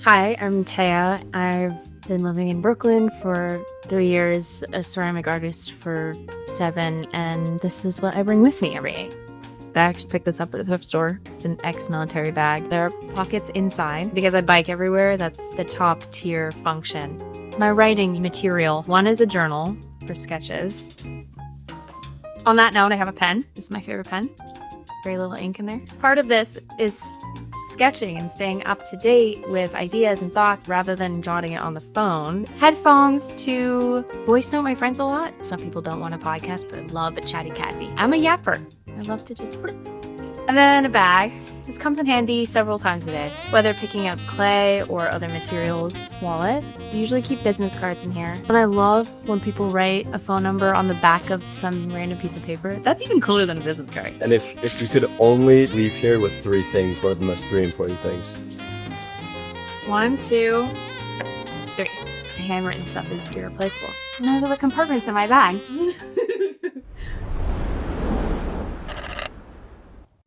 Hi, I'm Teya. I've been living in Brooklyn for 3 years, a ceramic artist for 7, and this is what I bring with me every day. I actually picked this up at the thrift store. It's an ex-military bag. There are pockets inside. Because I bike everywhere, that's the top tier function. My writing material. One is a journal for sketches. On that note, I have a pen. This is my favorite pen. There's very little ink in there. Part of this is sketching and staying up to date with ideas and thoughts rather than jotting it on the phone. Headphones to voice note my friends a lot. Some people don't want a podcast, but love a chatty Cathy. I'm a yapper. I love to just... And then a bag. This comes in handy several times a day, whether picking up clay or other materials. Wallet. I usually keep business cards in here. And I love when people write a phone number on the back of some random piece of paper. That's even cooler than a business card. And if you could only leave here with 3 things, what are the most 3 important things? 1, 2, 3. The handwritten stuff is irreplaceable. And those are the compartments in my bag.